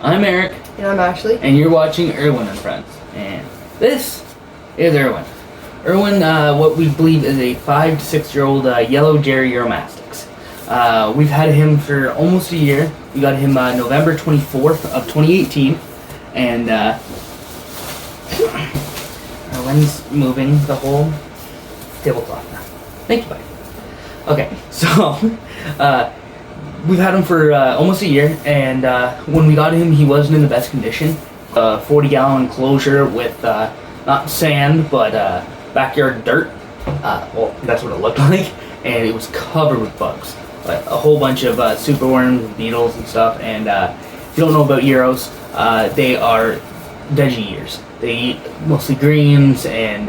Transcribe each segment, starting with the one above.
I'm Eric. And I'm Ashley. And you're watching Irwin and Friends. And this is Irwin. Irwin, what we believe is a 5 to 6 year old yellow Jerry Uromastyx. We've had him for almost a year. We got him November 24th of 2018. And Irwin's moving the whole tablecloth now. Thank you, buddy. Okay, so we've had him for almost a year, and when we got him, he wasn't in the best condition. 40-gallon enclosure with not sand, but backyard dirt. Well, that's what it looked like, and it was covered with bugs. Like a whole bunch of superworms, beetles, and stuff. And if you don't know about Euros, they are veggie eaters. They eat mostly greens and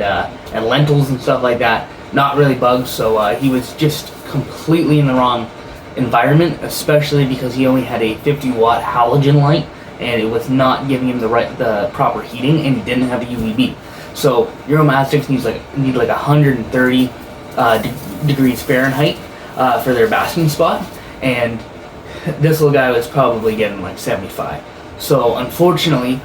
lentils and stuff like that. Not really bugs, so he was just completely in the wrong environment, especially because he only had a 50-watt halogen light, and it was not giving him the proper heating, and he didn't have a UVB. So Uromastyx need like 130 degrees Fahrenheit for their basking spot, and this little guy was probably getting like 75. So unfortunately,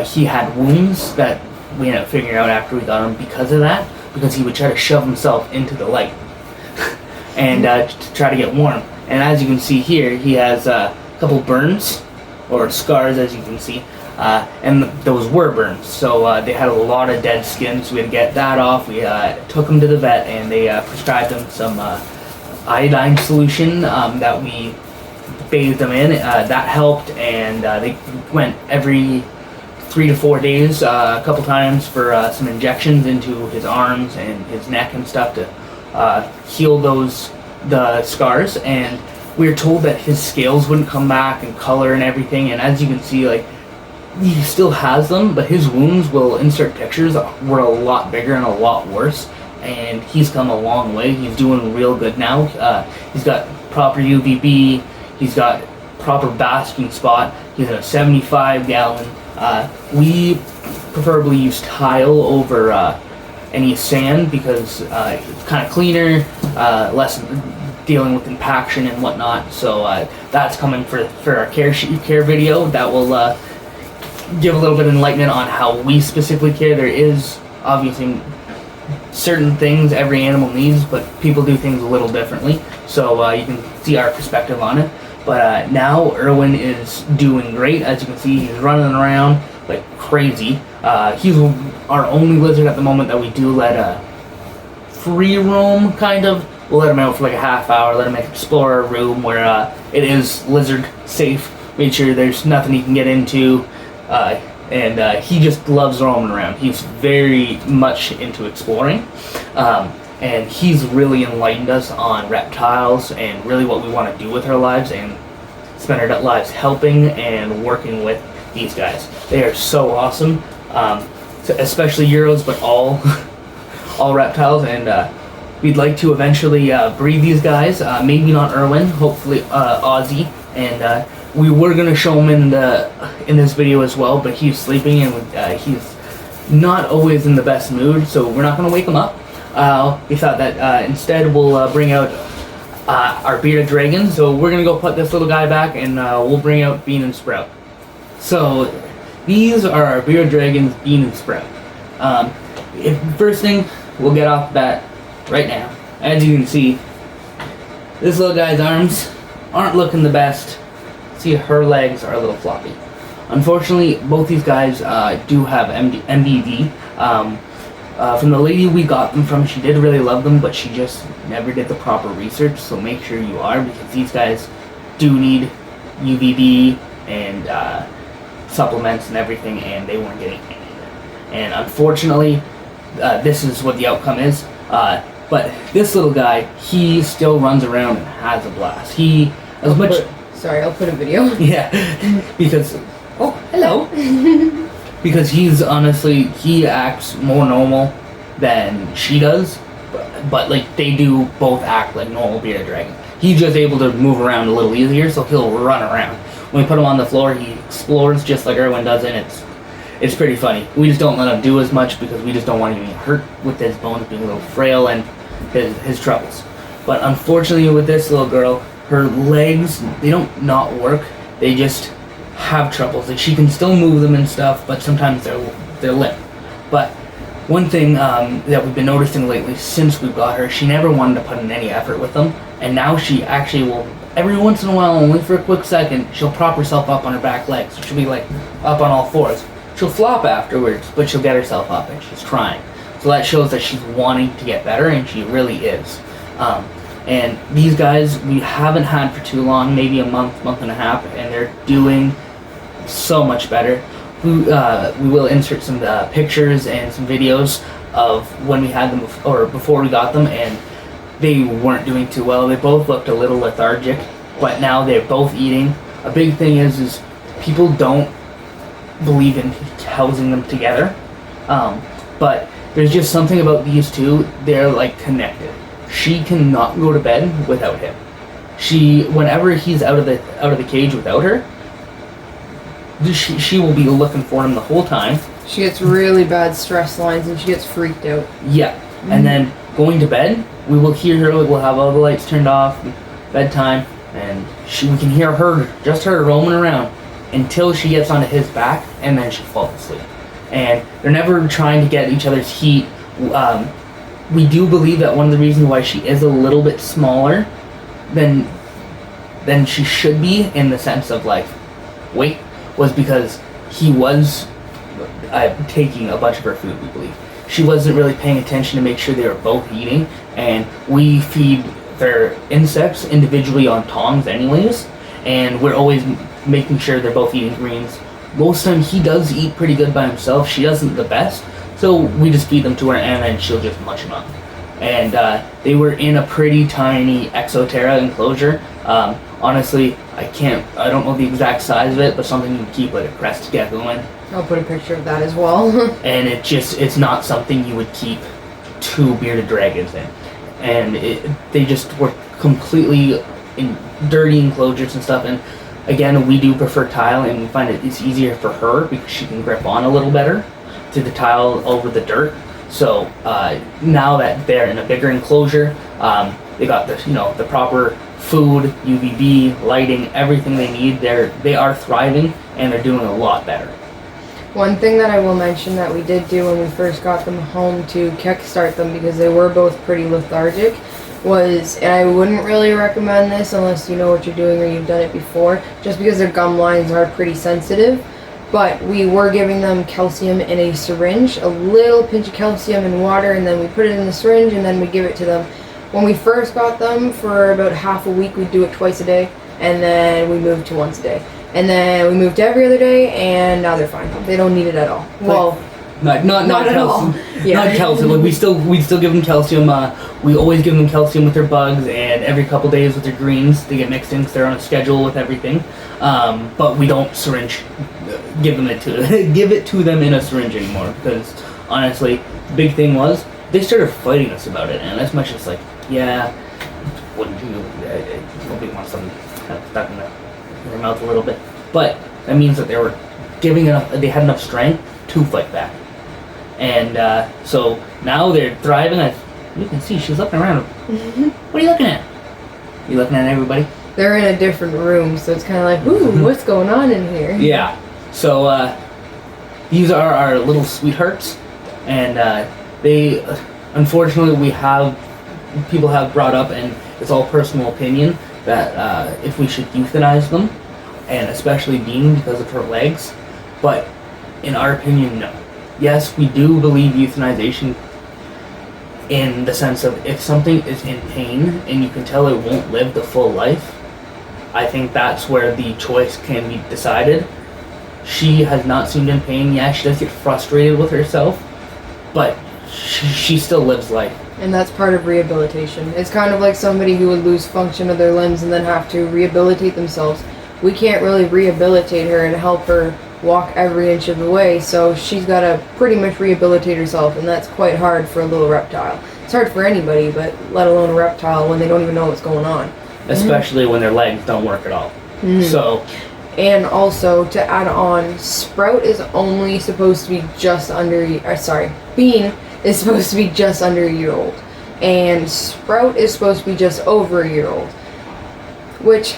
he had wounds that we ended up figuring out after we got him because of that, because he would try to shove himself into the light and to try to get warm. And as you can see here, he has a couple burns, or scars as you can see, and those were burns. So they had a lot of dead skin, so we had to get that off. We took him to the vet, and they prescribed him some iodine solution that we bathed them in. That helped, and they went every 3 to 4 days, a couple times for some injections into his arms and his neck and stuff to heal the scars. And we were told that his scales wouldn't come back and color and everything. And as you can see, like, he still has them, but his wounds, will insert pictures, were a lot bigger and a lot worse. And he's come a long way. He's doing real good now. He's got proper UVB. He's got proper basking spot. He's in a 75-gallon. We preferably use tile over any sand because it's kind of cleaner, less dealing with impaction and whatnot. So that's coming for our care video. That will give a little bit of enlightenment on how we specifically care. There is obviously certain things every animal needs, but people do things a little differently. So you can see our perspective on it. But now Irwin is doing great. As you can see, he's running around like crazy. He's our only lizard at the moment that we do let free roam, kind of. We'll let him out for like a half hour, let him explore our room where it is lizard safe. Make sure there's nothing he can get into. And he just loves roaming around. He's very much into exploring. And he's really enlightened us on reptiles and really what we want to do with our lives, and spend our lives helping and working with these guys. They are so awesome, especially Euros, but all reptiles. And we'd like to eventually breed these guys. Maybe not Irwin, hopefully Ozzy. And we were gonna show him in this video as well, but he's sleeping, and he's not always in the best mood, so we're not gonna wake him up. We thought that instead we'll bring out our bearded dragon. So we're gonna go put this little guy back, and we'll bring out Bean and Sprout. So these are our bearded dragons, Bean and Sprout. First thing, we'll get off the bat right now. As you can see, this little guy's arms aren't looking the best. See, her legs are a little floppy. Unfortunately, both these guys do have MBD. From the lady we got them from, she did really love them, but she just never did the proper research, so make sure you are, because these guys do need UVB and supplements and everything, and they weren't getting any of it. And unfortunately, this is what the outcome is. But this little guy, he still runs around and has a blast. I'll put a video. Yeah, because... Oh, hello. Because he acts more normal than she does, but like they do both act like normal bearded dragons. He's just able to move around a little easier, so he'll run around. When we put him on the floor, he explores just like Irwin does, and it's pretty funny. We just don't let him do as much because we just don't want him to get hurt with his bones being a little frail and his troubles. But unfortunately with this little girl, her legs, they don't not work, they just have troubles. Like she can still move them and stuff, but sometimes they're limp. But one thing that we've been noticing lately since we got her, she never wanted to put in any effort with them, and now she actually will, every once in a while, only for a quick second, she'll prop herself up on her back legs. So she'll be like up on all fours. She'll flop afterwards, but she'll get herself up and she's trying. So that shows that she's wanting to get better, and she really is. And these guys we haven't had for too long, maybe a month and a half, and they're doing so much better. We will insert some pictures and some videos of when we had them or before we got them, and they weren't doing too well. They both looked a little lethargic, but now they're both eating. A big thing is people don't believe in housing them together, but there's just something about these two. They're like connected. She cannot go to bed without him. Whenever he's out of the cage without her, she will be looking for him the whole time. She gets really bad stress lines and she gets freaked out. Yeah. And then going to bed, we will hear her. We'll have all the lights turned off, bedtime, and we can hear her roaming around until she gets onto his back, and then she falls asleep. And they're never trying to get each other's heat. We do believe that one of the reasons why she is a little bit smaller than she should be, in the sense of like weight, was because he was taking a bunch of her food, we believe. She wasn't really paying attention to make sure they were both eating, and we feed their insects individually on tongs anyways, and we're always making sure they're both eating greens. Most of the time he does eat pretty good by himself. She doesn't the best, so we just feed them to her, and then she'll just munch them up. And they were in a pretty tiny Exoterra enclosure. Honestly, I don't know the exact size of it, but something you can keep like a crested gecko in. I'll put a picture of that as well. And it's not something you would keep 2 bearded dragons in. And they just were completely in dirty enclosures and stuff. And again, we do prefer tile, and we find it's easier for her because she can grip on a little better to the tile over the dirt. So now that they're in a bigger enclosure, they got the proper food, UVB, lighting, everything they need. They are thriving, and they're doing a lot better. One thing that I will mention that we did do when we first got them home to kickstart them, because they were both pretty lethargic, was, and I wouldn't really recommend this unless you know what you're doing or you've done it before, just because their gum lines are pretty sensitive, but we were giving them calcium in a syringe, a little pinch of calcium in water, and then we put it in the syringe, and then we give it to them. When we first got them, for about half a week, we'd do it twice a day, and then we moved to once a day. And then we moved to every other day, and now they're fine. They don't need it at all. Well, not at calcium. all. Yeah. Not calcium. Like we still give them calcium. We always give them calcium with their bugs, and every couple days with their greens. They get mixed in because they're on a schedule with everything. But we don't give it to them in a syringe anymore, because honestly, the big thing was they started fighting us about it. And as much as like, yeah, wouldn't you? Nobody wants them kind of stuck in their mouth a little bit, but that means that they had enough strength to fight back. And so now they're thriving. You can see she's looking around. What are you looking at? You looking at everybody? They're in a different room, so it's kind of like, ooh, what's going on in here? Yeah. So these are our little sweethearts, and they, unfortunately, people have brought up, and it's all personal opinion, that if we should euthanize them, and especially Bean because of her legs. But in our opinion, no. Yes, we do believe euthanization in the sense of if something is in pain and you can tell it won't live the full life, I think that's where the choice can be decided. She has not seemed in pain. Yeah, she does get frustrated with herself, but she still lives life. And that's part of rehabilitation. It's kind of like somebody who would lose function of their limbs and then have to rehabilitate themselves. We can't really rehabilitate her and help her walk every inch of the way, so she's got to pretty much rehabilitate herself, and that's quite hard for a little reptile. It's hard for anybody, but let alone a reptile when they don't even know what's going on. Especially when their legs don't work at all. So, and also to add on, Sprout is only supposed to be just under, Bean is supposed to be just under a year old, and Sprout is supposed to be just over a year old, which,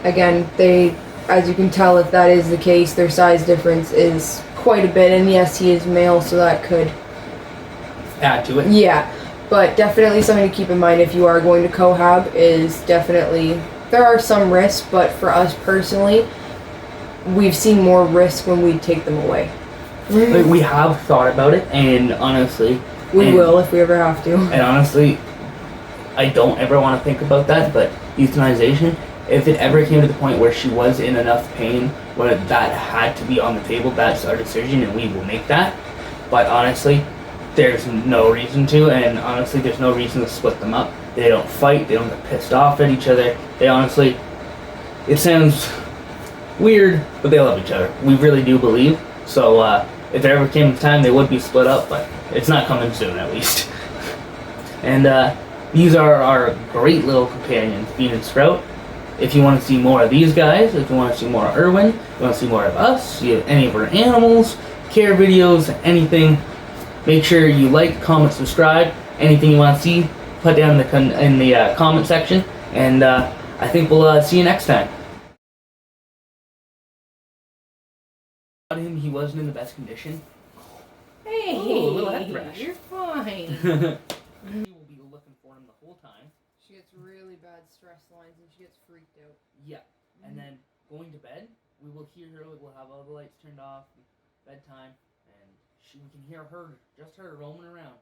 again, they as you can tell, if that is the case, their size difference is quite a bit. And yes, he is male, so that could add to it. Yeah, but definitely something to keep in mind if you are going to cohab is definitely, there are some risks, but for us personally, we've seen more risk when we take them away. Like, we have thought about it, and honestly... We will if we ever have to. And honestly, I don't ever want to think about that, but euthanization, if it ever came to the point where she was in enough pain where that had to be on the table, that's our decision, and we will make that. But honestly, there's no reason to, and honestly, there's no reason to split them up. They don't fight, they don't get pissed off at each other. They honestly, it sounds weird, but they love each other. We really do believe. So, if there ever came a time, they would be split up, but it's not coming soon, at least. And, these are our great little companions, Bean and Sprout. If you want to see more of these guys, if you want to see more of Irwin, if you want to see more of us, see any of our animals, care videos, anything, make sure you like, comment, subscribe. Anything you want to see, put down in the comment section. And I think we'll see you next time. He wasn't in the best condition. Hey, ooh, a little head thrash. You're fine. We will be looking for him the whole time. She gets really bad stress lines and she gets freaked out. Yeah, and then going to bed, we will hear her. We'll have all the lights turned off, bedtime, and we can hear her, just her, roaming around.